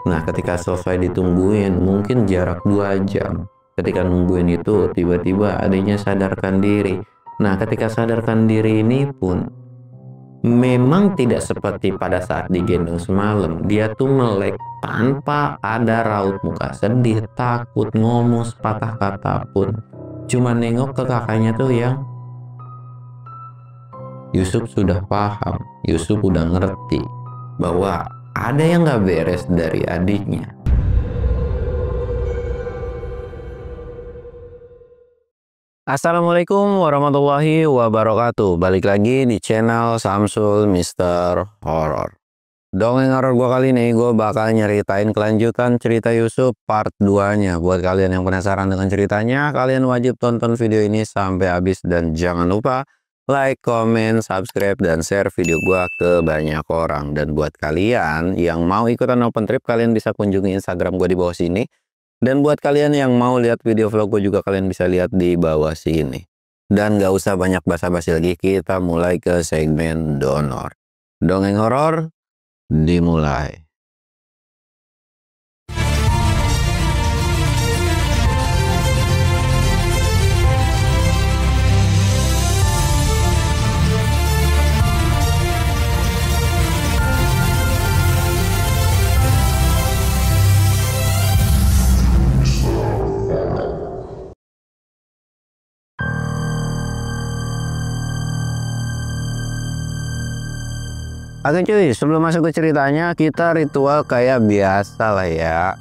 Nah, ketika selesai ditungguin, mungkin jarak 2 jam. Ketika nungguin itu, tiba-tiba adiknya sadarkan diri. Nah, ketika sadarkan diri ini pun, memang tidak seperti pada saat digendong semalam. Dia tuh melek tanpa ada raut muka sedih, takut, ngomong sepatah kata pun. Cuma nengok ke kakaknya tuh yang Yusuf sudah paham, Yusuf udah ngerti bahwa ada yang gak beres dari adiknya. Assalamualaikum warahmatullahi wabarakatuh. Balik lagi di channel Samsul Mister Horror. Dongeng horor gua kali ini gue bakal nyeritain kelanjutan cerita Yusuf part 2-nya. Buat kalian yang penasaran dengan ceritanya, kalian wajib tonton video ini sampai habis dan jangan lupa like, comment, subscribe, dan share video gua ke banyak orang. Dan buat kalian yang mau ikutan open trip, kalian bisa kunjungi Instagram gue di bawah sini. Dan buat kalian yang mau lihat video vlog gue juga kalian bisa lihat di bawah sini. Dan gak usah banyak basa-basi lagi, kita mulai ke segmen donor. Dongeng horor dimulai. Oke cuy, sebelum masuk ke ceritanya, kita ritual kayak biasa lah ya.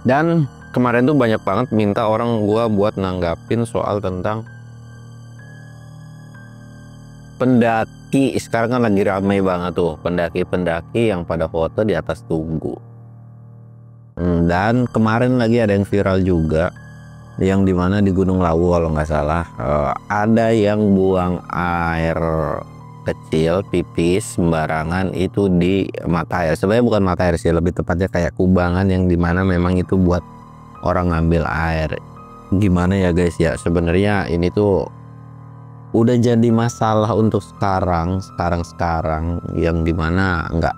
Dan kemarin tuh banyak banget minta orang gua buat nanggapin soal tentang pendaki. Sekarang kan lagi ramai banget tuh pendaki-pendaki yang pada foto di atas tugu. Dan kemarin lagi ada yang viral juga, yang dimana di Gunung Lawu kalau nggak salah ada yang buang air kecil pipis sembarangan itu di mata air. Sebenarnya bukan mata air sih, lebih tepatnya kayak kubangan yang dimana memang itu buat orang ngambil air. Gimana ya guys ya, sebenarnya ini tuh udah jadi masalah untuk sekarang yang dimana nggak,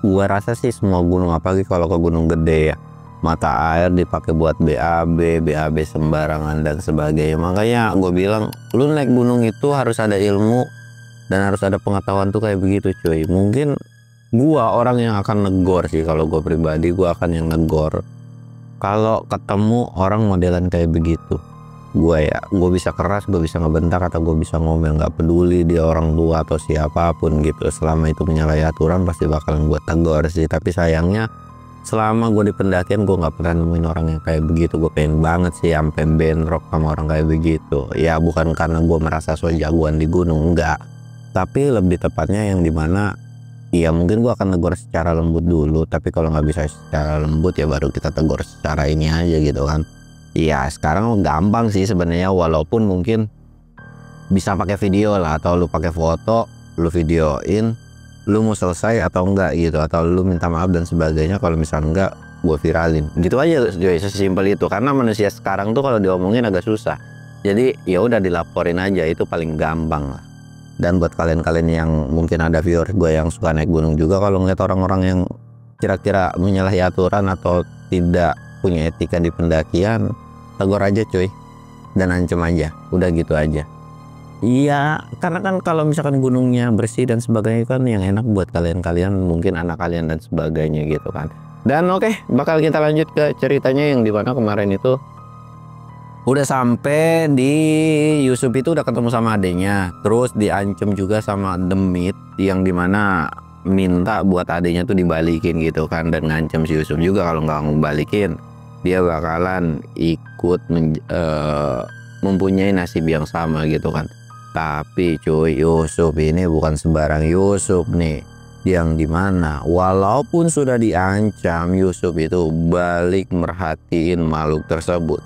gua rasa sih semua gunung, apalagi kalau ke gunung gede ya, mata air dipakai buat BAB sembarangan dan sebagainya. Makanya gue bilang, lu naik gunung itu harus ada ilmu dan harus ada pengetahuan tuh kayak begitu cuy. Mungkin gua orang yang akan negor sih, kalau gue pribadi gue akan yang negor kalau ketemu orang modelan kayak begitu. Gue bisa keras, gue bisa ngebentak, atau gue bisa ngomel, nggak peduli dia orang tua atau siapapun gitu. Selama itu menyalahi aturan pasti bakalan gue tegur sih. Tapi sayangnya selama gue di pendakian gue nggak pernah nemuin orang yang kayak begitu. Gue pengen banget sih sampai bentrok sama orang kayak begitu. Ya bukan karena gue merasa so jagoan di gunung, enggak, tapi lebih tepatnya yang dimana ya mungkin gue akan tegur secara lembut dulu. Tapi kalau nggak bisa secara lembut ya baru kita tegur secara ini aja gitu kan. Ya sekarang gampang sih sebenarnya, walaupun mungkin bisa pakai video lah, atau lu pakai foto, lu videoin lu mau selesai atau enggak gitu, atau lu minta maaf dan sebagainya. Kalau misalnya enggak, gue viralin gitu aja guys, sesimpel itu. Karena manusia sekarang tuh kalau diomongin agak susah, jadi ya udah dilaporin aja, itu paling gampang lah. Dan buat kalian-kalian yang mungkin ada viewer gue yang suka naik gunung juga, kalau ngeliat orang-orang yang kira-kira menyalahi aturan atau tidak punya etika di pendakian, tegur aja cuy dan ancam aja, udah gitu aja. Iya, karena kan kalau misalkan gunungnya bersih dan sebagainya kan yang enak buat kalian-kalian, mungkin anak kalian dan sebagainya gitu kan. Dan oke, bakal kita lanjut ke ceritanya yang dimana kemarin itu udah sampai di Yusuf itu udah ketemu sama adenya, terus diancam juga sama Demit yang dimana minta buat adenya tuh dibalikin gitu kan, dan ngancam si Yusuf juga kalau nggak mau balikin dia bakalan ikut mempunyai nasib yang sama gitu kan. Tapi cuy, Yusuf ini bukan sembarang Yusuf nih, yang dimana walaupun sudah diancam, Yusuf itu balik merhatiin makhluk tersebut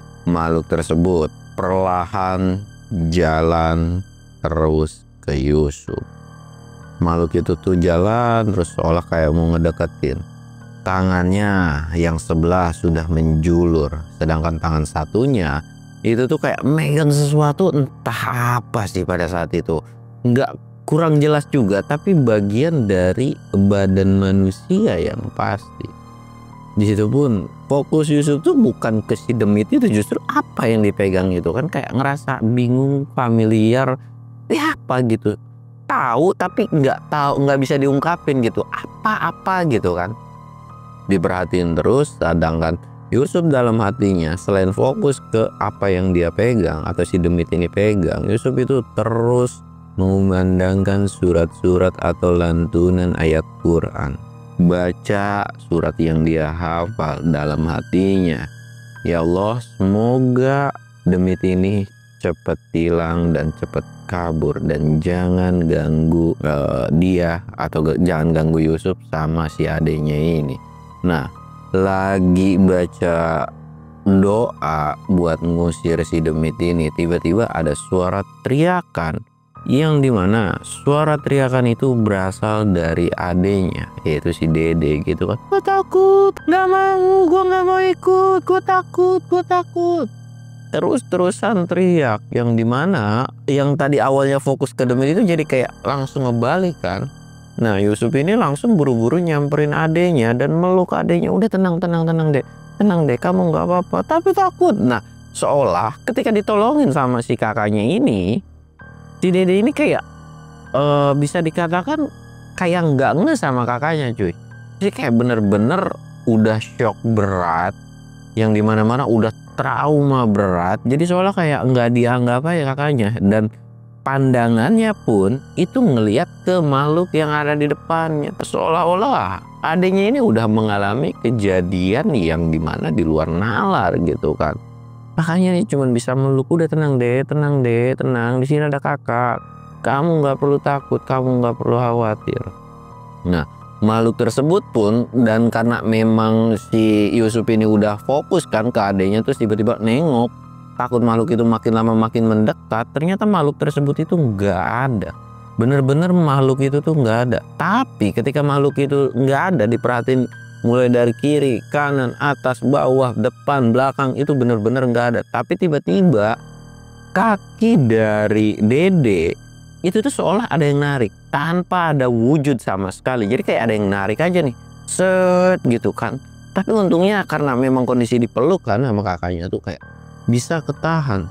perlahan jalan terus ke Yusuf. Makhluk itu tuh jalan terus seolah kayak mau ngedeketin. Tangannya yang sebelah sudah menjulur, sedangkan tangan satunya itu tuh kayak megang sesuatu, entah apa sih pada saat itu. Nggak kurang jelas juga, tapi bagian dari badan manusia yang pasti. Di situ pun fokus Yusuf tuh bukan ke si demit itu, justru apa yang dipegang itu kan kayak ngerasa bingung, familiar, apa gitu. Tahu tapi nggak tahu, nggak bisa diungkapin gitu. Apa gitu kan. Diperhatiin terus, sedangkan Yusuf dalam hatinya selain fokus ke apa yang dia pegang atau si demit ini pegang, Yusuf itu terus mengumandangkan surat-surat atau lantunan ayat Quran. Baca surat yang dia hafal dalam hatinya. Ya Allah, semoga demit ini cepat hilang dan cepat kabur, dan jangan ganggu dia atau jangan ganggu Yusuf sama si adenya ini. Nah, lagi baca doa buat ngusir si demit ini, tiba-tiba ada suara teriakan, yang dimana suara teriakan itu berasal dari adenya, yaitu si Dede gitu kan. Gue takut, nggak mau, gue nggak mau ikut, gue takut. Terus-terusan teriak, yang dimana yang tadi awalnya fokus ke demit itu jadi kayak langsung ngebalik kan. Nah, Yusuf ini langsung buru-buru nyamperin adenya dan meluk adenya. Udah tenang deh, kamu nggak apa-apa, tapi takut. Nah, seolah ketika ditolongin sama si kakaknya ini, si Dede ini kayak bisa dikatakan kayak nggak nge sama kakaknya cuy. Jadi kayak bener-bener udah shock berat, yang dimana-mana udah trauma berat. Jadi seolah kayak nggak dianggap aja kakaknya, dan pandangannya pun itu ngelihat ke makhluk yang ada di depannya. Seolah-olah adanya ini udah mengalami kejadian yang dimana di luar nalar gitu kan. Makanya ini cuma bisa meluk, udah tenang deh, di sini ada kakak. Kamu nggak perlu takut, kamu nggak perlu khawatir. Nah, makhluk tersebut pun, dan karena memang si Yusuf ini udah fokus kan ke adanya, terus tiba-tiba nengok, takut makhluk itu makin lama makin mendekat. Ternyata makhluk tersebut itu nggak ada. Bener-bener makhluk itu tuh nggak ada. Tapi ketika makhluk itu nggak ada, diperhatiin mulai dari kiri, kanan, atas, bawah, depan, belakang, itu bener-bener nggak ada. Tapi tiba-tiba kaki dari Dede itu tuh seolah ada yang narik tanpa ada wujud sama sekali. Jadi kayak ada yang narik aja nih, set gitu kan. Tapi untungnya karena memang kondisi dipeluk kan sama kakaknya tuh kayak bisa ketahan.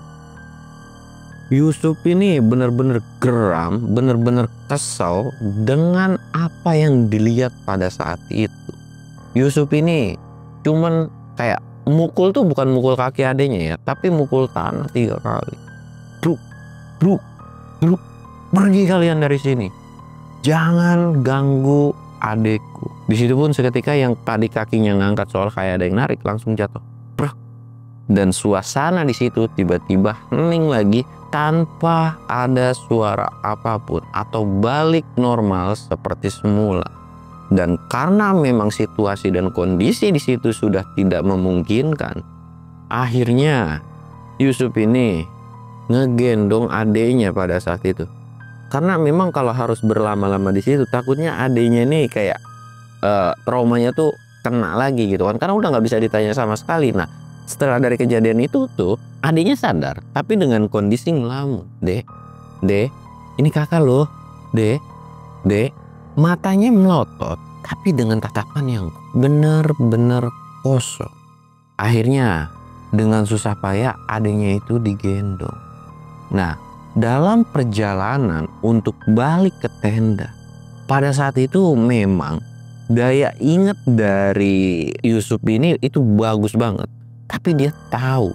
Yusuf ini bener-bener geram, bener-bener kesel dengan apa yang dilihat pada saat itu. Yusuf ini cuman kayak mukul tuh bukan mukul kaki adenya ya, tapi mukul tanah 3 kali. Bruk, pergi kalian dari sini. Jangan ganggu adekku. Di situ pun seketika yang tadi kakinya ngangkat soal kayak ada yang narik langsung jatuh. Dan suasana di situ tiba-tiba hening lagi tanpa ada suara apapun atau balik normal seperti semula. Dan karena memang situasi dan kondisi di situ sudah tidak memungkinkan, akhirnya Yusuf ini ngegendong adenya pada saat itu. Karena memang kalau harus berlama-lama di situ, takutnya adenya nih kayak traumanya tuh kena lagi gitu kan. Karena udah nggak bisa ditanya sama sekali. Nah, setelah dari kejadian itu tuh adiknya sadar, tapi dengan kondisi ngelamun. Dek, ini kakak loh. Dek, matanya melotot, tapi dengan tatapan yang benar-benar kosong. Akhirnya dengan susah payah adiknya itu digendong. Nah, dalam perjalanan untuk balik ke tenda, pada saat itu memang daya ingat dari Yusuf ini itu bagus banget. Tapi dia tahu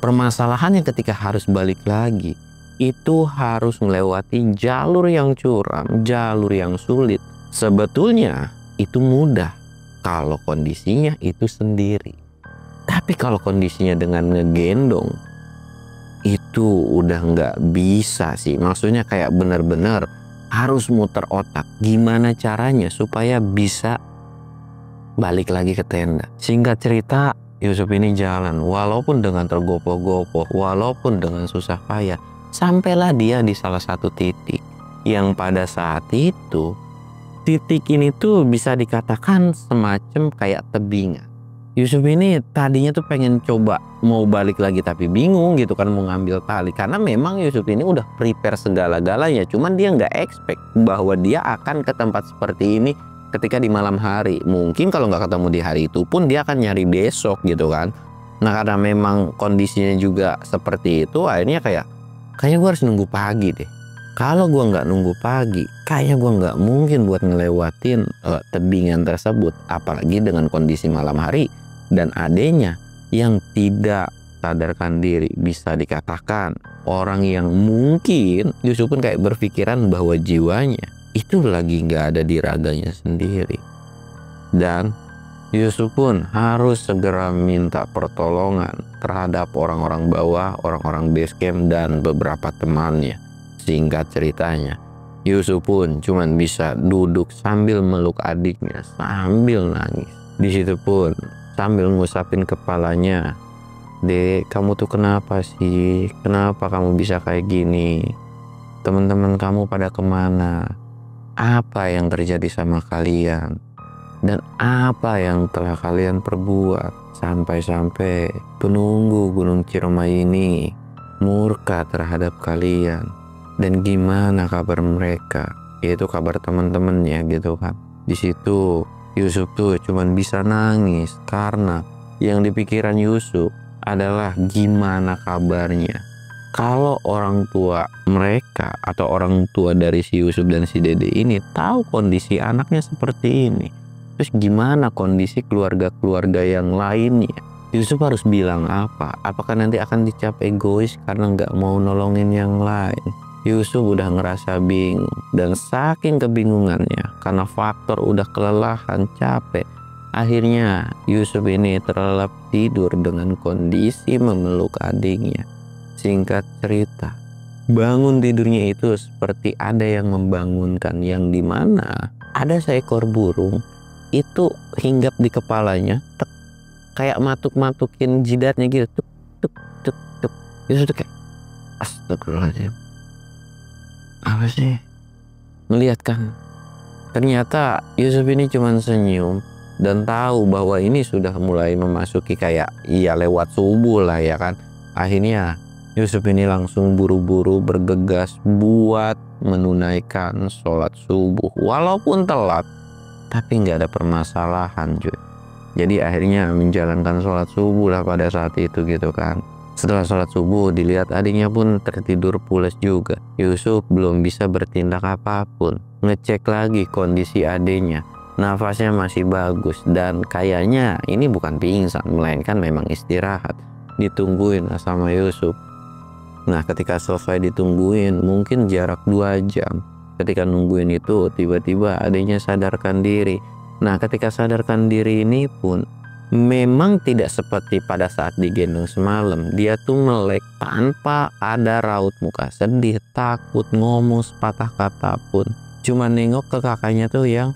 permasalahannya ketika harus balik lagi itu harus melewati jalur yang curam, jalur yang sulit. Sebetulnya itu mudah kalau kondisinya itu sendiri. Tapi kalau kondisinya dengan ngegendong itu udah nggak bisa sih. Maksudnya kayak benar-benar harus muter otak gimana caranya supaya bisa balik lagi ke tenda. Singkat cerita, Yusuf ini jalan walaupun dengan tergopoh-gopoh, walaupun dengan susah payah, sampailah dia di salah satu titik yang pada saat itu titik ini tuh bisa dikatakan semacam kayak tebingan, Yusuf ini tadinya tuh pengen coba mau balik lagi tapi bingung gitu kan mau ngambil tali. Karena memang Yusuf ini udah prepare segala-galanya. Cuman dia nggak expect bahwa dia akan ke tempat seperti ini ketika di malam hari. Mungkin kalau nggak ketemu di hari itu pun dia akan nyari besok gitu kan. Nah karena memang kondisinya juga seperti itu, akhirnya kayaknya gue harus nunggu pagi deh. Kalau gue nggak nunggu pagi, kayaknya gue nggak mungkin buat ngelewatin tebingan tersebut. Apalagi dengan kondisi malam hari. Dan adanya yang tidak sadarkan diri, bisa dikatakan orang yang mungkin Yusuf pun kayak berpikiran bahwa jiwanya itu lagi nggak ada di raganya sendiri. Dan Yusuf pun harus segera minta pertolongan terhadap orang-orang bawah, orang-orang base camp dan beberapa temannya. Singkat ceritanya, Yusuf pun cuman bisa duduk sambil meluk adiknya sambil nangis. Di situ pun sambil ngusapin kepalanya, "Dek, kamu tuh kenapa sih? Kenapa kamu bisa kayak gini? Teman-teman kamu pada kemana? Apa yang terjadi sama kalian? Dan apa yang telah kalian perbuat sampai-sampai penunggu Gunung Ciremai ini murka terhadap kalian? Dan gimana kabar mereka?" Yaitu kabar teman-temannya gitu kan. Di situ Yusuf tuh cuman bisa nangis karena yang dipikiran Yusuf adalah gimana kabarnya kalau orang tua mereka atau orang tua dari si Yusuf dan si Dede ini tahu kondisi anaknya seperti ini. Terus gimana kondisi keluarga-keluarga yang lainnya? Yusuf harus bilang apa? Apakah nanti akan dicap egois karena nggak mau nolongin yang lain? Yusuf udah ngerasa bingung, dan saking kebingungannya karena faktor udah kelelahan, capek, akhirnya Yusuf ini terlelap tidur dengan kondisi memeluk adiknya. Singkat cerita, bangun tidurnya itu seperti ada yang membangunkan, yang dimana ada seekor burung itu hinggap di kepalanya, tek, kayak matuk-matukin jidatnya gitu, tuk tuk tuk tuk. Yusuf tuh kayak, astagfirullahaladzim, apa sih? Melihat kan, ternyata Yusuf ini cuma senyum dan tahu bahwa ini sudah mulai memasuki kayak lewat subuh lah ya kan. Akhirnya Yusuf ini langsung buru-buru bergegas buat menunaikan sholat subuh. Walaupun telat, tapi nggak ada permasalahan cuy. Jadi akhirnya menjalankan sholat subuh lah pada saat itu gitu kan. Setelah sholat subuh, dilihat adiknya pun tertidur pules juga. Yusuf belum bisa bertindak apapun. Ngecek lagi kondisi adiknya. Nafasnya masih bagus dan kayaknya ini bukan pingsan, melainkan memang istirahat. Ditungguin sama Yusuf. Nah ketika selesai ditungguin, mungkin jarak 2 jam. Ketika nungguin itu, tiba-tiba adiknya sadarkan diri. Nah ketika sadarkan diri ini pun memang tidak seperti pada saat digendong semalam. Dia tuh melek tanpa ada raut muka sedih, takut, ngomong sepatah kata pun. Cuma nengok ke kakaknya tuh yang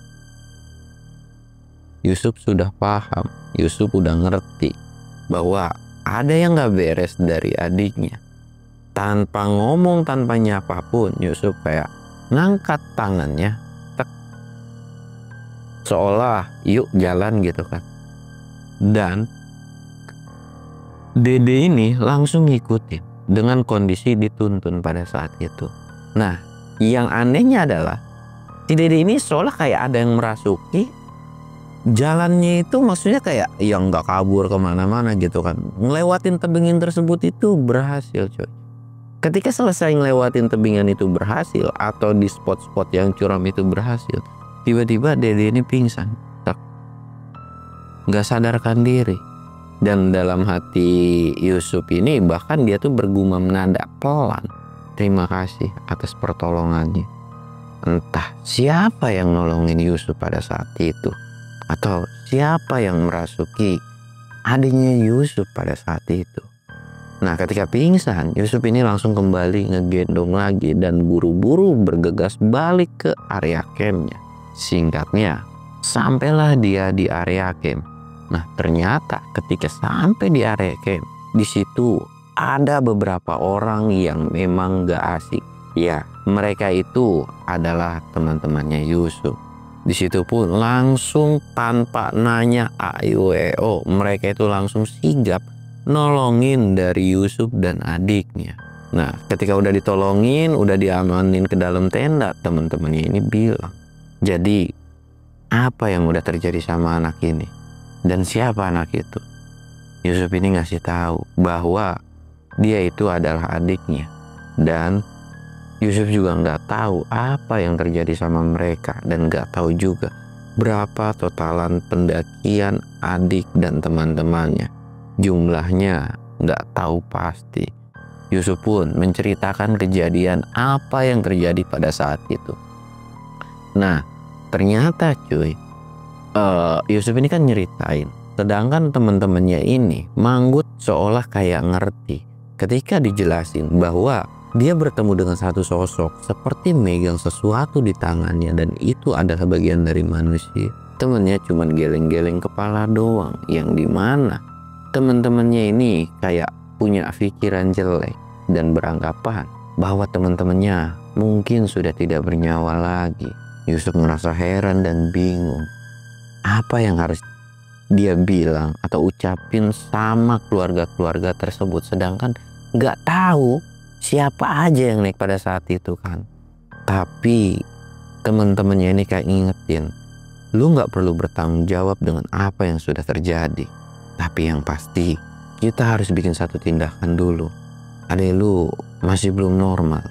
Yusuf sudah paham. Yusuf udah ngerti bahwa ada yang gak beres dari adiknya. Tanpa ngomong, tanpa nyapa pun, Yusuf kayak ngangkat tangannya, tek, seolah yuk jalan gitu kan. Dan Dede ini langsung ngikutin dengan kondisi dituntun pada saat itu. Nah yang anehnya adalah si Dede ini seolah kayak ada yang merasuki jalannya itu, maksudnya kayak yang nggak kabur kemana-mana gitu kan. Ngelewatin tebingan tersebut itu berhasil coy. Ketika selesai ngelewatin tebingan itu berhasil, atau di spot-spot yang curam itu berhasil, tiba-tiba Dede ini pingsan, nggak sadarkan diri. Dan dalam hati Yusuf ini bahkan dia tuh bergumam nada pelan, terima kasih atas pertolongannya. Entah siapa yang nolongin Yusuf pada saat itu, atau siapa yang merasuki adiknya Yusuf pada saat itu. Nah ketika pingsan, Yusuf ini langsung kembali ngegendong lagi dan buru-buru bergegas balik ke area campnya. Singkatnya, sampailah dia di area camp. Nah ternyata ketika sampai di area camp, di situ ada beberapa orang yang memang gak asik. Ya, mereka itu adalah teman-temannya Yusuf. Di situ pun langsung tanpa nanya AIWO, mereka itu langsung sigap nolongin dari Yusuf dan adiknya. Nah, ketika udah ditolongin, udah diamanin ke dalam tenda, teman-temannya ini bilang, jadi apa yang udah terjadi sama anak ini? Dan siapa anak itu? Yusuf ini ngasih tahu bahwa dia itu adalah adiknya. Dan Yusuf juga nggak tahu apa yang terjadi sama mereka dan nggak tahu juga berapa totalan pendakian adik dan teman-temannya. Jumlahnya nggak tahu pasti. Yusuf pun menceritakan kejadian apa yang terjadi pada saat itu. Nah, ternyata cuy, Yusuf ini kan nyeritain, sedangkan teman-temannya ini manggut seolah kayak ngerti ketika dijelasin bahwa dia bertemu dengan satu sosok seperti megang sesuatu di tangannya dan itu adalah bagian dari manusia. Temennya cuman geleng-geleng kepala doang, yang dimana teman-temannya ini kayak punya pikiran jelek dan beranggapan bahwa teman-temannya mungkin sudah tidak bernyawa lagi. Yusuf merasa heran dan bingung. Apa yang harus dia bilang atau ucapin sama keluarga-keluarga tersebut, sedangkan nggak tahu siapa aja yang naik pada saat itu kan. Tapi teman-temannya ini kayak ngingetin, lu nggak perlu bertanggung jawab dengan apa yang sudah terjadi. Tapi yang pasti kita harus bikin satu tindakan dulu. Adek lu masih belum normal.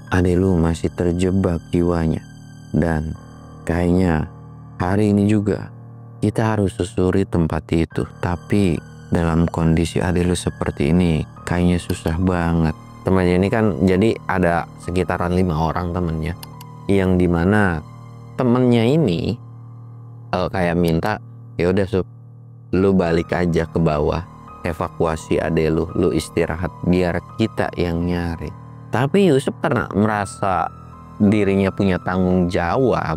Adek lu masih terjebak jiwanya. Dan kayaknya hari ini juga kita harus susuri tempat itu. Tapi dalam kondisi adek lu seperti ini kayaknya susah banget. Temannya ini kan jadi ada sekitaran 5 orang temennya, yang dimana temennya ini kayak minta, ya udah Sup, lu balik aja ke bawah, evakuasi adek lu istirahat biar kita yang nyari. Tapi Yusuf karena merasa dirinya punya tanggung jawab,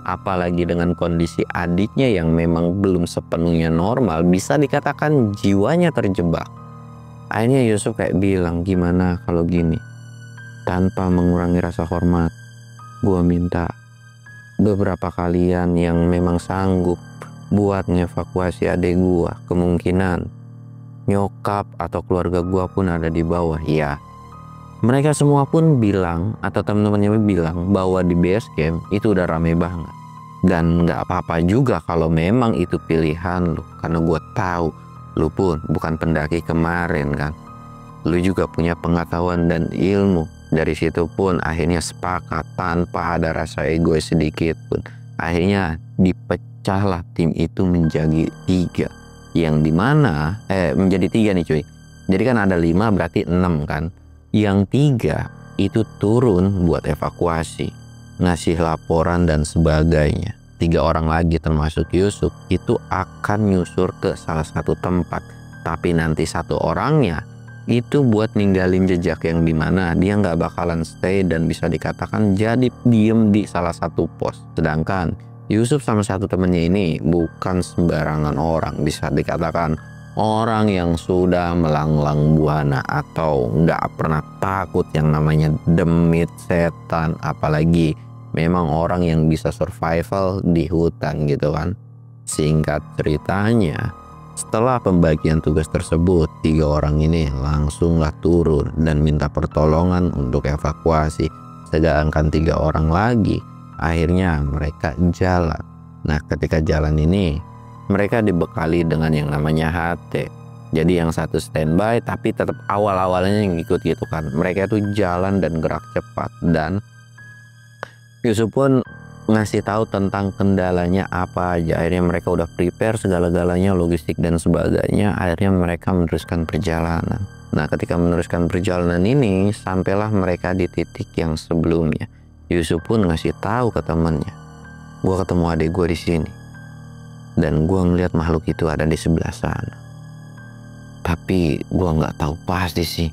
apalagi dengan kondisi adiknya yang memang belum sepenuhnya normal, bisa dikatakan jiwanya terjebak. Akhirnya Yusuf kayak bilang, gimana kalau gini, tanpa mengurangi rasa hormat, gua minta beberapa kalian yang memang sanggup buat ngevakuasi adik gua. Kemungkinan nyokap atau keluarga gua pun ada di bawah. Ya, mereka semua pun bilang atau teman-temannya bilang bahwa di base camp itu udah rame banget. Dan nggak apa-apa juga kalau memang itu pilihan lu, karena gua tahu lu pun bukan pendaki kemarin kan. Lu juga punya pengetahuan dan ilmu. Dari situ pun akhirnya sepakat tanpa ada rasa egois sedikit pun. Akhirnya dipecahlah tim itu menjadi 3. Yang dimana menjadi 3 nih cuy. Jadi kan ada 5 berarti 6 kan. Yang 3 itu turun buat evakuasi, ngasih laporan dan sebagainya. 3 orang lagi termasuk Yusuf itu akan nyusur ke salah satu tempat. Tapi nanti 1 orangnya itu buat ninggalin jejak yang dimana dia nggak bakalan stay dan bisa dikatakan jadi diem di salah satu pos. Sedangkan Yusuf sama 1 temennya ini bukan sembarangan orang, bisa dikatakan orang yang sudah melanglang buana atau nggak pernah takut yang namanya demit, setan, apalagi memang orang yang bisa survival di hutan gitu kan. Singkat ceritanya, setelah pembagian tugas tersebut, 3 orang ini langsunglah turun dan minta pertolongan untuk evakuasi. Sedangkan 3 orang lagi akhirnya mereka jalan. Nah, ketika jalan ini mereka dibekali dengan yang namanya HT. Jadi yang satu standby tapi tetap awal-awalnya yang ikut gitu kan. Mereka itu jalan dan gerak cepat, dan Yusuf pun ngasih tahu tentang kendalanya apa aja. Akhirnya mereka udah prepare segala-galanya, logistik dan sebagainya. Akhirnya mereka meneruskan perjalanan. Nah, ketika meneruskan perjalanan ini, sampailah mereka di titik yang sebelumnya. Yusuf pun ngasih tahu ke temannya, gua ketemu adik gua di sini, dan gua ngeliat makhluk itu ada di sebelah sana. Tapi gua nggak tahu pasti sih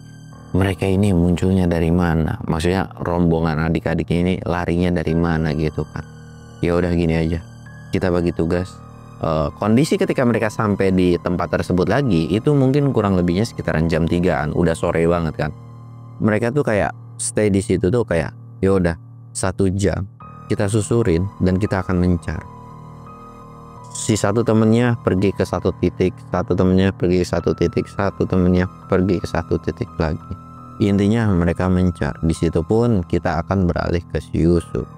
mereka ini munculnya dari mana. Maksudnya rombongan adik-adiknya ini larinya dari mana gitu kan. Ya udah gini aja, kita bagi tugas. Kondisi ketika mereka sampai di tempat tersebut lagi itu mungkin kurang lebihnya sekitaran jam 3-an, udah sore banget kan. Mereka tuh kayak stay di situ tuh kayak ya udah 1 jam kita susurin dan kita akan mencar. Si satu temennya pergi ke satu titik, satu temennya pergi ke satu titik, satu temennya pergi ke satu titik lagi. Intinya mereka mencar. Di situ pun kita akan beralih ke si Yusuf,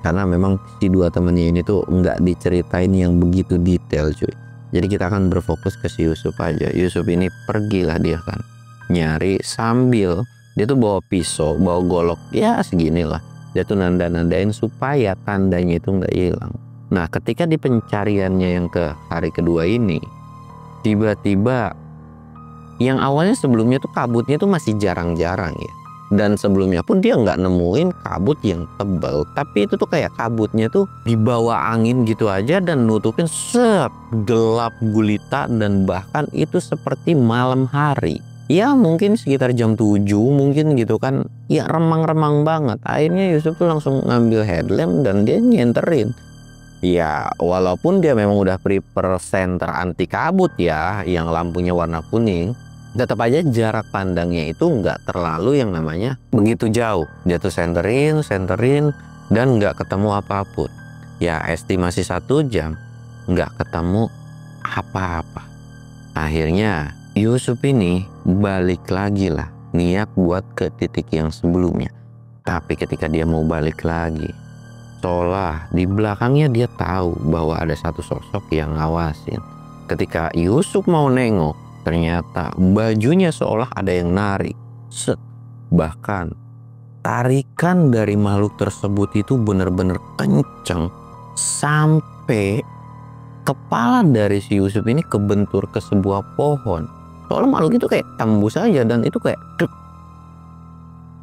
karena memang si dua temennya ini tuh nggak diceritain yang begitu detail cuy. Jadi kita akan berfokus ke si Yusuf aja. Yusuf ini pergilah dia kan nyari sambil dia tuh bawa pisau, bawa golok ya seginilah. Dia tuh nanda-nandain supaya tandanya itu nggak hilang. Nah ketika di pencariannya yang ke hari kedua ini, tiba-tiba yang awalnya sebelumnya tuh kabutnya tuh masih jarang-jarang ya. Dan sebelumnya pun dia nggak nemuin kabut yang tebal. Tapi itu tuh kayak kabutnya tuh dibawa angin gitu aja dan nutupin gelap gulita. Dan bahkan itu seperti malam hari. Ya mungkin sekitar jam 7 mungkin gitu kan. Ya remang-remang banget. Akhirnya Yusuf tuh langsung ngambil headlamp dan dia nyenterin. Ya walaupun dia memang udah prepare senter anti kabut ya, yang lampunya warna kuning, tetap aja jarak pandangnya itu nggak terlalu yang namanya begitu jauh. Dia tuh senterin dan nggak ketemu apapun. Ya estimasi 1 jam nggak ketemu apa-apa. Akhirnya Yusuf ini balik lagi lah, niat buat ke titik yang sebelumnya. Tapi ketika dia mau balik lagi, seolah di belakangnya dia tahu bahwa ada satu sosok yang ngawasin. Ketika Yusuf mau nengok, ternyata bajunya seolah ada yang narik. Bahkan tarikan dari makhluk tersebut itu benar-benar kenceng sampai kepala dari si Yusuf ini kebentur ke sebuah pohon. Soalnya makhluk itu kayak tembus aja dan itu kayak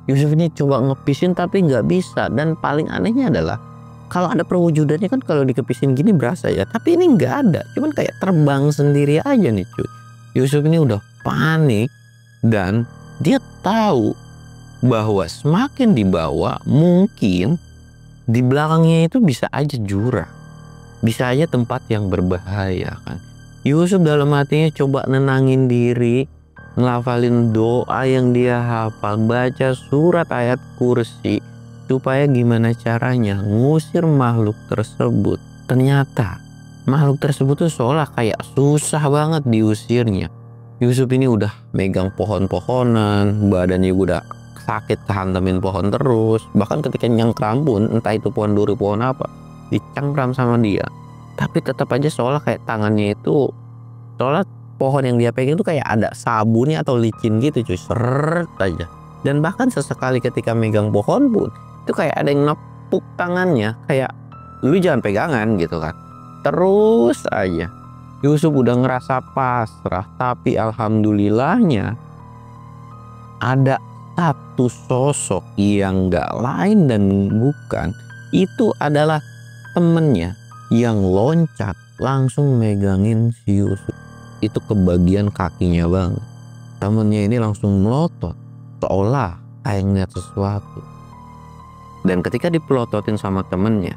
Yusuf ini coba ngepisin tapi nggak bisa. Dan paling anehnya adalah kalau ada perwujudannya kan kalau dikepisin gini berasa ya, tapi ini nggak ada, cuman kayak terbang sendiri aja nih cuy. Yusuf ini udah panik dan dia tahu bahwa semakin dibawa mungkin di belakangnya itu bisa aja jurang, bisa aja tempat yang berbahaya kan. Yusuf dalam hatinya coba nenangin diri, ngelafalin doa yang dia hafal, baca surat ayat kursi supaya gimana caranya ngusir makhluk tersebut. Ternyata makhluk tersebut tuh seolah kayak susah banget diusirnya. Yusuf ini udah megang pohon-pohonan, badannya udah sakit kehantamin pohon terus. Bahkan ketika nyengkram pun, entah itu pohon duri pohon apa, dicengkram sama dia. Tapi tetap aja seolah kayak tangannya itu, seolah pohon yang dia pegang itu kayak ada sabunnya atau licin gitu cuy, seret aja. Dan bahkan sesekali ketika megang pohon pun itu kayak ada yang nepuk tangannya, kayak lu jangan pegangan gitu kan. Terus aja Yusuf udah ngerasa pasrah, tapi alhamdulillahnya ada satu sosok yang gak lain dan bukan itu adalah temennya yang loncat langsung megangin si Yusuf itu ke bagian kakinya banget. Temennya ini langsung melotot seolah kayak ngeliat sesuatu. Dan ketika dipelototin sama temennya,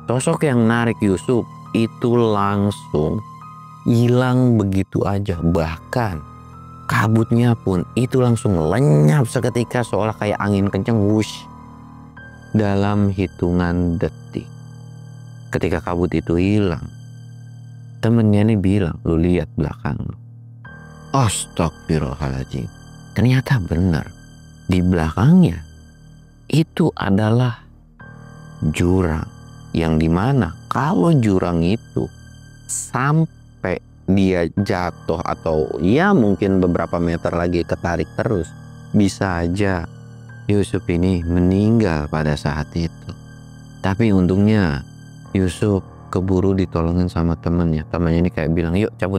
sosok yang narik Yusuf itu langsung hilang begitu aja. Bahkan kabutnya pun itu langsung lenyap seketika seolah kayak angin kenceng wush. Dalam hitungan detik ketika kabut itu hilang, temennya ini bilang, lu lihat belakang lu. Astagfirullahaladzim. Ternyata benar, di belakangnya itu adalah jurang, yang dimana kalau jurang itu sampai dia jatuh atau ya mungkin beberapa meter lagi ketarik terus, bisa aja Yusuf ini meninggal pada saat itu. Tapi untungnya Yusuf keburu ditolongin sama temennya. Temennya ini kayak bilang, yuk cabut.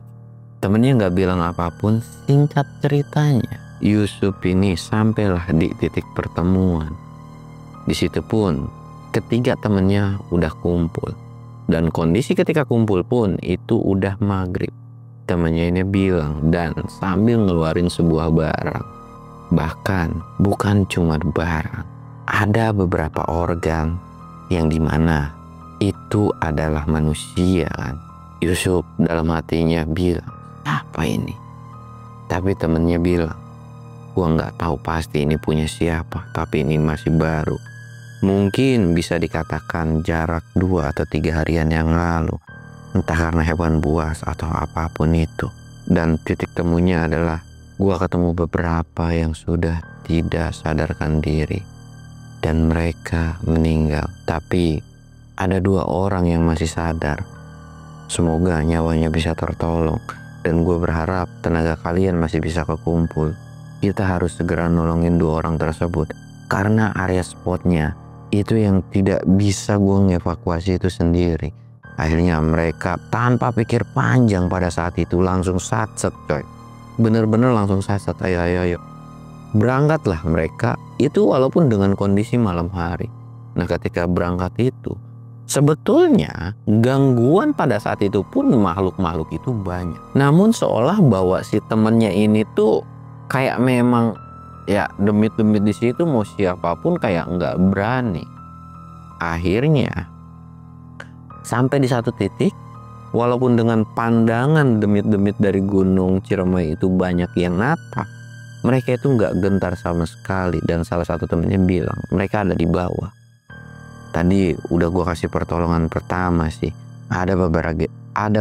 Temennya nggak bilang apapun. Singkat ceritanya, Yusuf ini sampailah di titik pertemuan. Di situ pun ketiga temennya udah kumpul. Dan kondisi ketika kumpul pun itu udah maghrib. Temennya ini bilang dan sambil ngeluarin sebuah barang. Bahkan bukan cuma barang, ada beberapa organ yang dimana itu adalah manusia kan. Yusuf dalam hatinya bilang, apa ini? Tapi temennya bilang, gua nggak tahu pasti ini punya siapa, tapi ini masih baru. Mungkin bisa dikatakan jarak 2 atau 3 harian yang lalu. Entah karena hewan buas atau apapun itu. Dan titik temunya adalah gua ketemu beberapa yang sudah tidak sadarkan diri. Dan mereka meninggal. Tapi ada 2 orang yang masih sadar. Semoga nyawanya bisa tertolong. Dan gue berharap tenaga kalian masih bisa kekumpul. Kita harus segera nolongin 2 orang tersebut. Karena area spotnya itu yang tidak bisa gue ngevakuasi itu sendiri. Akhirnya mereka tanpa pikir panjang pada saat itu langsung satset coy. Bener-bener langsung satset. Ayo. Berangkatlah mereka itu walaupun dengan kondisi malam hari. Nah ketika berangkat itu sebetulnya gangguan pada saat itu pun makhluk-makhluk itu banyak. Namun seolah bahwa si temennya ini tuh kayak memang ya demit-demit di situ mau siapapun kayak nggak berani. Akhirnya sampai di satu titik walaupun dengan pandangan demit-demit dari Gunung Ciremai itu banyak yang natap, mereka itu nggak gentar sama sekali. Dan salah satu temennya bilang mereka ada di bawah. Tadi udah gue kasih pertolongan pertama sih. Ada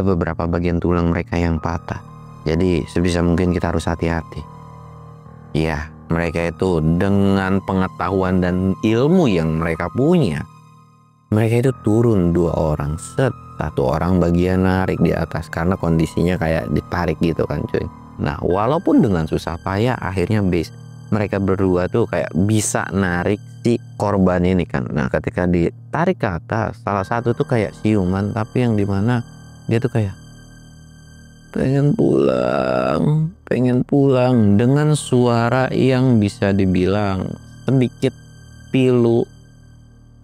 beberapa bagian tulang mereka yang patah. Jadi sebisa mungkin kita harus hati-hati. Ya, mereka itu dengan pengetahuan dan ilmu yang mereka punya, mereka itu turun 2 orang. Satu orang bagian narik di atas karena kondisinya kayak ditarik gitu kan cuy. Nah walaupun dengan susah payah akhirnya mereka berdua tuh kayak bisa narik si korban ini kan. Nah ketika ditarik ke atas, salah satu tuh kayak siuman, tapi yang dimana dia tuh kayak pengen pulang dengan suara yang bisa dibilang sedikit pilu.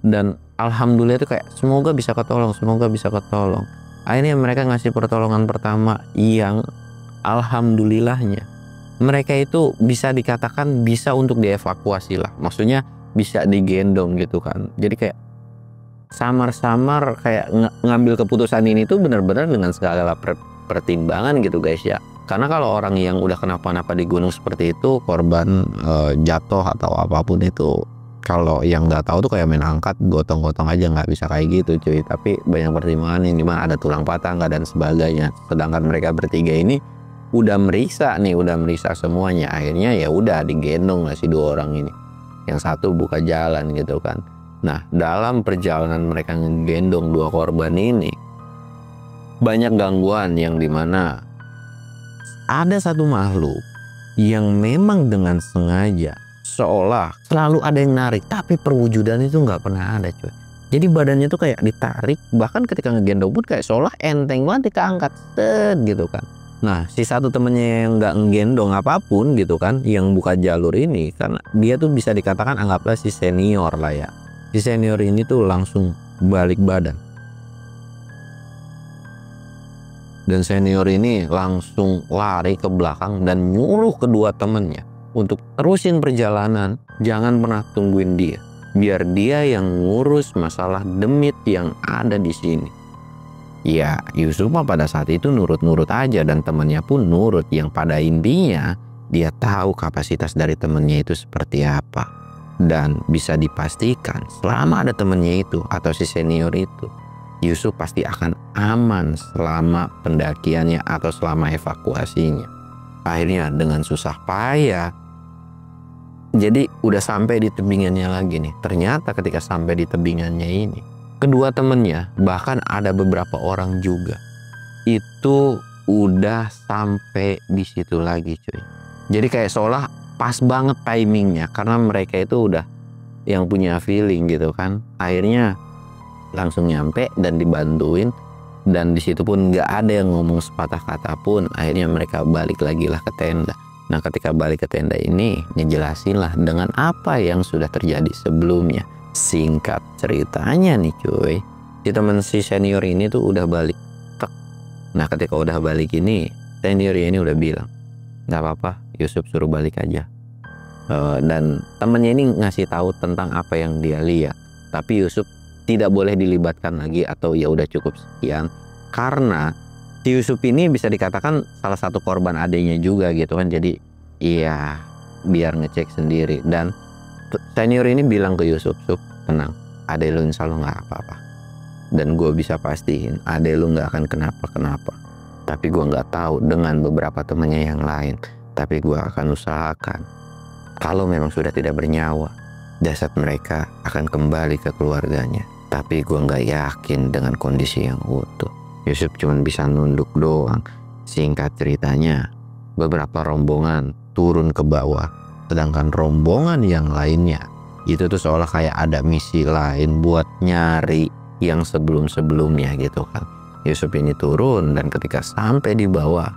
Dan alhamdulillah itu kayak semoga bisa ketolong. Akhirnya mereka ngasih pertolongan pertama yang alhamdulillahnya mereka itu bisa dikatakan bisa untuk dievakuasi lah. Maksudnya bisa digendong gitu kan. Jadi kayak samar-samar kayak ngambil keputusan ini tuh benar-benar dengan segala pertimbangan gitu guys ya. Karena kalau orang yang udah kenapa-napa di gunung seperti itu, korban jatuh atau apapun itu, kalau yang nggak tahu tuh kayak main angkat, gotong-gotong aja, nggak bisa kayak gitu cuy. Tapi banyak pertimbangan ini mah, ada tulang patah nggak dan sebagainya. Sedangkan mereka bertiga ini udah meriksa semuanya. Akhirnya ya udah digendong lah si 2 orang ini. Yang satu buka jalan gitu kan. Nah dalam perjalanan mereka ngegendong 2 korban ini, banyak gangguan yang dimana ada satu makhluk yang memang dengan sengaja seolah selalu ada yang narik, tapi perwujudan itu nggak pernah ada cuy. Jadi badannya tuh kayak ditarik, bahkan ketika ngegendong pun kayak seolah enteng banget keangkat gitu kan. Nah si satu temennya yang nggak ngegendong apapun gitu kan, yang buka jalur ini, karena dia tuh bisa dikatakan anggaplah si senior lah ya. Si senior ini tuh langsung balik badan. Dan senior ini langsung lari ke belakang dan nyuruh kedua temennya untuk terusin perjalanan, jangan pernah tungguin dia. Biar dia yang ngurus masalah demit yang ada di sini. Ya Yusuf mah pada saat itu nurut-nurut aja dan temennya pun nurut. Yang pada intinya dia tahu kapasitas dari temennya itu seperti apa. Dan bisa dipastikan selama ada temennya itu atau si senior itu, Yusuf pasti akan aman selama pendakiannya atau selama evakuasinya. Akhirnya dengan susah payah, jadi udah sampai di tebingannya lagi nih. Ternyata ketika sampai di tebingannya ini, kedua temennya, bahkan ada beberapa orang juga, itu udah sampai di situ lagi cuy. Jadi kayak seolah pas banget timingnya, karena mereka itu udah yang punya feeling gitu kan. Akhirnya langsung nyampe dan dibantuin, dan di situ pun nggak ada yang ngomong sepatah kata pun. Akhirnya mereka balik lagi lah ke tenda. Nah ketika balik ke tenda ini, ngejelasin lah dengan apa yang sudah terjadi sebelumnya. Singkat ceritanya nih cuy, si senior ini tuh udah balik. Nah ketika udah balik ini, senior ini udah bilang nggak apa-apa, Yusuf suruh balik aja. Dan temennya ini ngasih tahu tentang apa yang dia lihat, tapi Yusuf tidak boleh dilibatkan lagi atau ya udah cukup sekian. Karena si Yusuf ini bisa dikatakan salah satu korban adanya juga gitu kan. Jadi iya biar ngecek sendiri. Dan senior ini bilang ke Yusuf, tenang, adek lu insya Allah nggak apa-apa. Dan gue bisa pastiin adek lu nggak akan kenapa-kenapa. Tapi gue nggak tahu dengan beberapa temannya yang lain. Tapi gue akan usahakan kalau memang sudah tidak bernyawa, jasad mereka akan kembali ke keluarganya. Tapi gue nggak yakin dengan kondisi yang utuh. Yusuf cuma bisa nunduk doang. Singkat ceritanya, beberapa rombongan turun ke bawah. Sedangkan rombongan yang lainnya itu tuh seolah kayak ada misi lain buat nyari yang sebelum-sebelumnya gitu kan. Yusuf ini turun dan ketika sampai di bawah,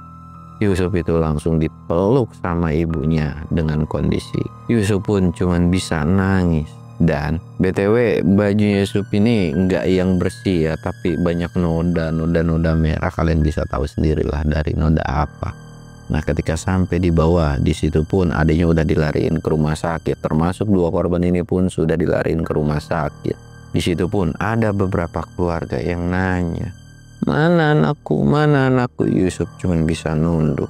Yusuf itu langsung dipeluk sama ibunya dengan kondisi Yusuf pun cuman bisa nangis. Dan BTW baju Yusuf ini nggak yang bersih ya, tapi banyak noda merah. Kalian bisa tahu sendirilah dari noda apa. Nah ketika sampai di bawah, di situ pun adiknya udah dilariin ke rumah sakit. Termasuk 2 korban ini pun sudah dilariin ke rumah sakit. Di situ pun ada beberapa keluarga yang nanya, mana anakku, mana anakku. Yusuf cuman bisa nunduk,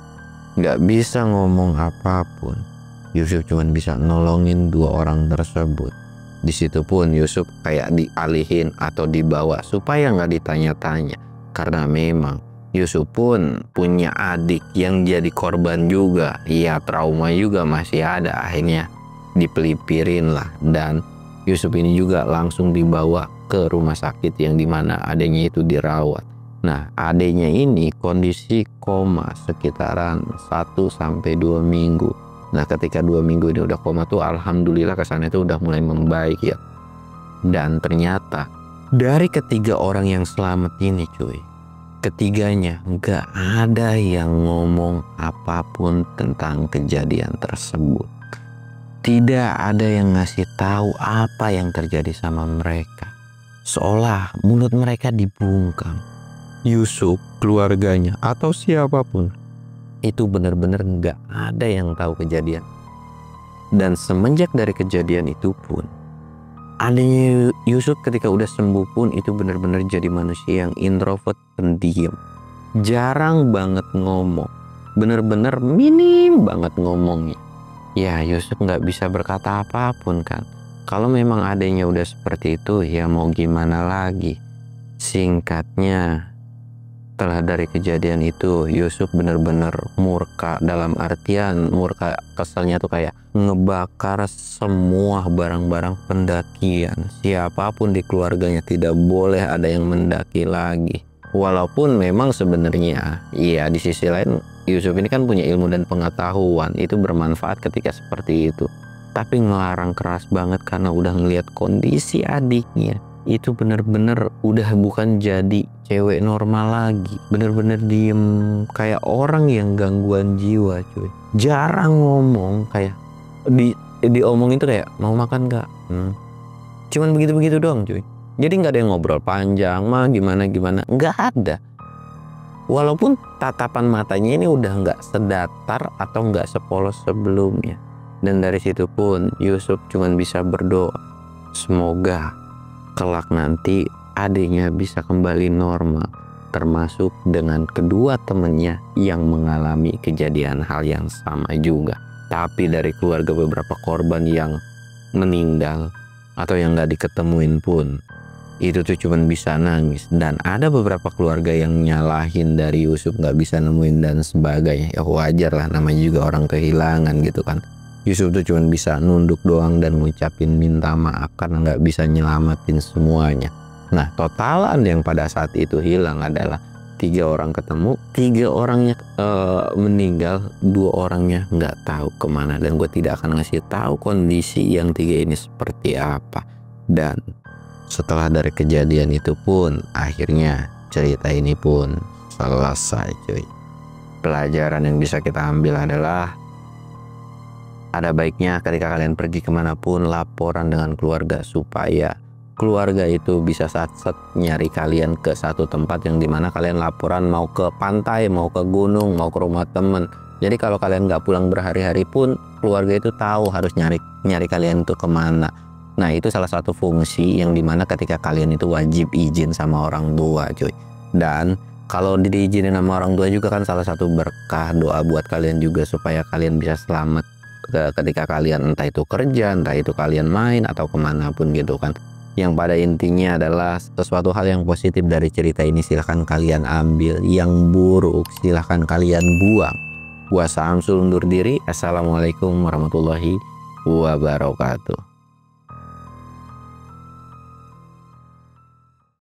nggak bisa ngomong apapun. Yusuf cuman bisa nolongin 2 orang tersebut. Di situ pun Yusuf kayak dialihin atau dibawa supaya nggak ditanya-tanya, karena memang Yusuf pun punya adik yang jadi korban juga. Ya trauma juga masih ada. Akhirnya dipelipirin lah. Dan Yusuf ini juga langsung dibawa ke rumah sakit yang dimana adiknya itu dirawat. Nah adiknya ini kondisi koma sekitaran 1-2 minggu. Nah ketika 2 minggu ini udah koma tuh alhamdulillah kesannya itu udah mulai membaik ya. Dan ternyata dari ketiga orang yang selamat ini cuy, ketiganya nggak ada yang ngomong apapun tentang kejadian tersebut. Tidak ada yang ngasih tahu apa yang terjadi sama mereka. Seolah mulut mereka dibungkam. Yusuf, keluarganya, atau siapapun itu benar-benar nggak ada yang tahu kejadian. Dan semenjak dari kejadian itu pun, adanya Yusuf ketika udah sembuh pun itu benar-benar jadi manusia yang introvert, pendiam, jarang banget ngomong, bener-bener minim banget ngomongnya. Ya Yusuf nggak bisa berkata apapun kan. Kalau memang adanya udah seperti itu ya mau gimana lagi. Singkatnya, setelah dari kejadian itu Yusuf bener-bener murka, dalam artian murka keselnya tuh kayak ngebakar semua barang-barang pendakian. Siapapun di keluarganya tidak boleh ada yang mendaki lagi. Walaupun memang sebenarnya iya di sisi lain Yusuf ini kan punya ilmu dan pengetahuan, itu bermanfaat ketika seperti itu. Tapi ngelarang keras banget karena udah ngelihat kondisi adiknya itu bener-bener udah bukan jadi cewek normal lagi, bener-bener diem kayak orang yang gangguan jiwa cuy. Jarang ngomong, kayak diomongin tuh kayak mau makan gak? Cuman begitu-begitu doang cuy. Jadi nggak ada yang ngobrol panjang mah gimana nggak ada. Walaupun tatapan matanya ini udah nggak sedatar atau nggak sepolos sebelumnya. Dan dari situ pun Yusuf cuman bisa berdoa, semoga kelak nanti adiknya bisa kembali normal, termasuk dengan kedua temennya yang mengalami kejadian hal yang sama juga. Tapi dari keluarga beberapa korban yang meninggal atau yang nggak diketemuin pun, itu tuh cuman bisa nangis. Dan ada beberapa keluarga yang nyalahin dari Yusuf nggak bisa nemuin dan sebagainya. Ya wajar lah, namanya juga orang kehilangan gitu kan. Yusuf tuh cuman bisa nunduk doang dan ngucapin minta maaf karena nggak bisa nyelamatin semuanya. Nah totalan yang pada saat itu hilang adalah 3 orang ketemu, 3 orangnya meninggal, 2 orangnya nggak tahu kemana. Dan gue tidak akan ngasih tahu kondisi yang 3 ini seperti apa. Dan setelah dari kejadian itu pun akhirnya cerita ini pun selesai cuy. Pelajaran yang bisa kita ambil adalah ada baiknya ketika kalian pergi kemanapun laporan dengan keluarga, supaya keluarga itu bisa sat-sat nyari kalian ke satu tempat yang dimana kalian laporan mau ke pantai, mau ke gunung, mau ke rumah temen. Jadi kalau kalian nggak pulang berhari-hari pun keluarga itu tahu harus nyari kalian itu kemana. Nah itu salah satu fungsi yang dimana ketika kalian itu wajib izin sama orang tua cuy. Dan kalau diizinin sama orang tua juga kan salah satu berkah doa buat kalian juga supaya kalian bisa selamat ketika kalian entah itu kerja, entah itu kalian main atau kemanapun gitu kan. Yang pada intinya adalah sesuatu hal yang positif dari cerita ini silahkan kalian ambil, yang buruk silahkan kalian buang. Gua Samsul undur diri. Assalamualaikum warahmatullahi wabarakatuh.